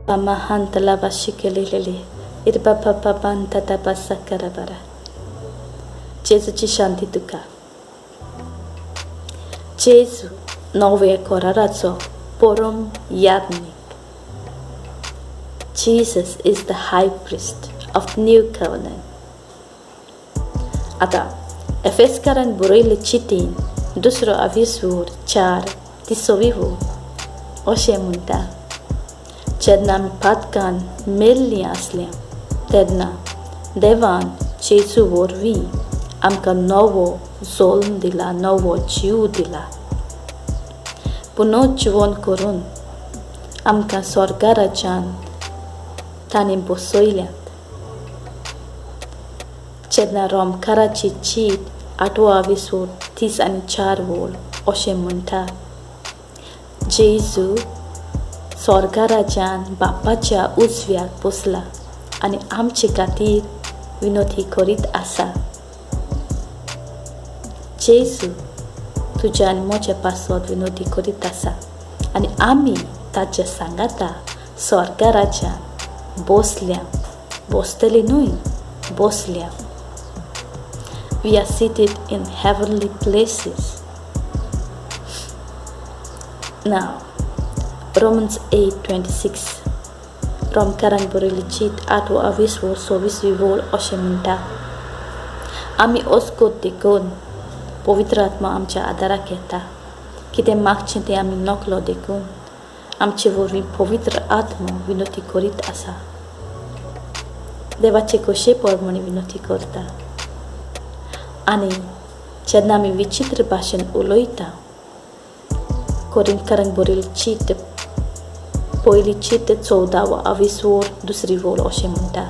Amahantala bashikelele, irbapapabantata basakarabara. Jezuची Shanti Tuka. Jezu nowe koraraco porom yadnik. Jesus is the high priest of the new covenant. आता एफेसकारांक बरयल्ले चिटीन दुसरो आविसवोर 4:23 अशें म्हणटा, जेन्ना आमी patkank मेल्लीं आसल्या तेन्ना देवान जेजू वरवीं आमकां novo जल्म दिला, novo जीव दिला. पुनर्जीवन करून आमकां स्वर्गा राज्यांत तांणी बसयल्यात. जेन्ना रोमकाराची चीट 8:3-4 अशें म्हणटा, जेजू स्वर्गा राज्यांत बापाच्या उजव्याक बसला आनी आमचे खातीर विनोदी करीत आसा. जेजू तुज्या आनी म्हज्या पासत विनोदी करीत आसा आनी आमी ताच्या सांगाता स्वर्गा राज्यांत बसल्या, बसतली न्हय, बसल्या. We are seated in heavenly places. Now, Romans 8:26. रोमकारांक बरयल्ली चीट 8:26 अशें म्हणटा, आमी ओस्कोत देखून पवित्र आत्मा आमच्या आदाराक येता. कितें मागचें तें आमी नकलो देखून आमचे वरवीं पवित्र आत्मा विनोदी करीत आसा. देवाचे कशे प्रमाणे विनोदी करता. आनी जेन्ना आमी विचित्र भाशेन उलयता, कोरिंथकारांक बरयल्ली चीट पयली चीट 14:22 अशें म्हणटा,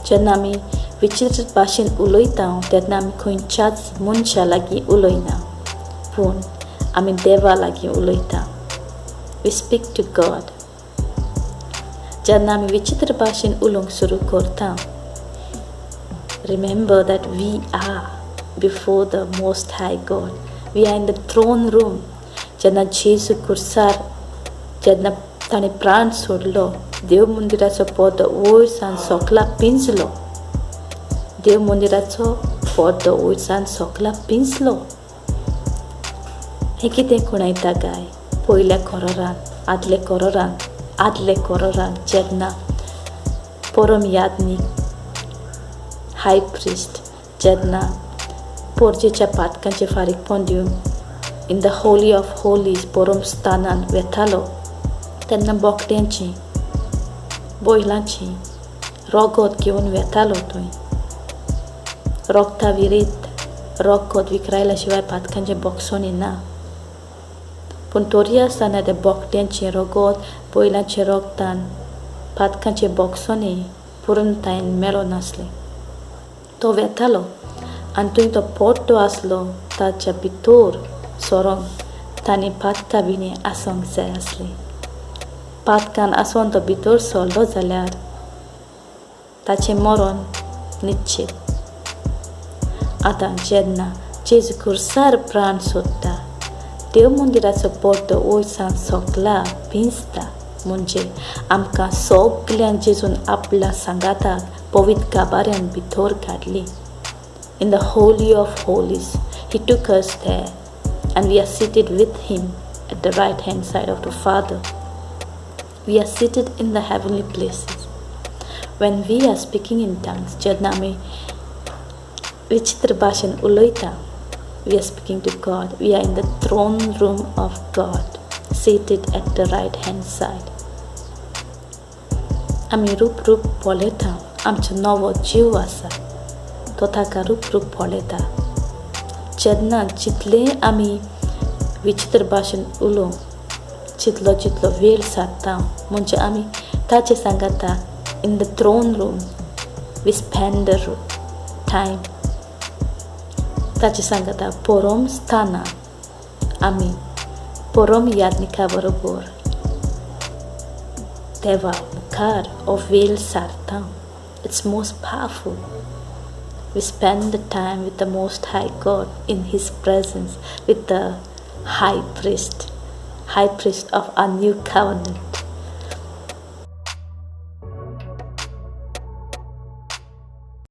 जेन्ना आमी विचित्र भाशेन उलयता तेन्ना आमी खंयच्याच मनशा लागीं उलयना, पूण आमी देवा लागीं उलयता. We speak to God. जेन्ना आमी विचित्र भाशेन उलोवंक सुरू करता, remember that we are before the Most High God. We are in the throne room. जेन्ना जेजू कुर्सार जेन्ना ताणें प्राण सोडलो, देव मंदिराचो पडदो वयरसान सकला पिंजलो. देव मंदिराचो पडदो वयरसान सकला पिंजलो. हें कितें कुणायता गाय? पयल्या कोरोरान, आदले कोरोरान जेन्ना परम यादनीक हाय प्रिस्ट जेन्ना पोरजेच्या पातकांचे फारीकपण दिवन in the Holy of Holis परम स्थानान वेतालो, तेन्ना बोकड्यांची, बैलांची रगत घेवन वेतालो थंय. रगता विरीत रगत विखरायल्या शिवाय पातकांचे बॉक्सोनी ना. पूण तरी आसतना त्या बोकड्यांचें रगत, बैलांचें रगतान पातकांचे बॉक्सोनी पुर्णतायेन मेलो नासलें. तो वेतालो आनी थंय तो पड्डो आसलो, ताच्या भितर सोरोंक तांणी पातकां बिणी आसोंक जाय आसलीं. पातकान आसोन तो भितर सरलो जाल्यार ताचें मरण निश्चित. आतां जेन्ना जेजू कुर्सार प्राण सोडटा, देव मंदिराचो पड्डो वयरसान सकला भिंजता, म्हणजे आमकां सगल्यांक जेजून आपल्या सांगाताक पवित्र गाभाऱ्यान भितर काडली. In the holy of holies, he took us there and we are seated with him at the right hand side of the Father. We are seated in the heavenly places. When we are speaking in tongues, जेन्ना आमी विचित्र भाशेन उलयता, we are speaking to God. We are in the throne room of God, seated at the right hand side. आमी रूप पळयता, आमचो novo जीव आसा, तो ताका रूप पळयता. जेन्ना जितलें आमी विचित्र भाशेन उलोवंक जितलो वेळ सारता, म्हणजे आमी ताचे सांगाता in the throne room we spend the time. ताचे सांगाता परम स्थानान आमी परम यादनिका बरोबर देवा मुखार हो वेळ सारता. It's most powerful. We spend the time with the Most High God in His presence, with the high priest of our new covenant.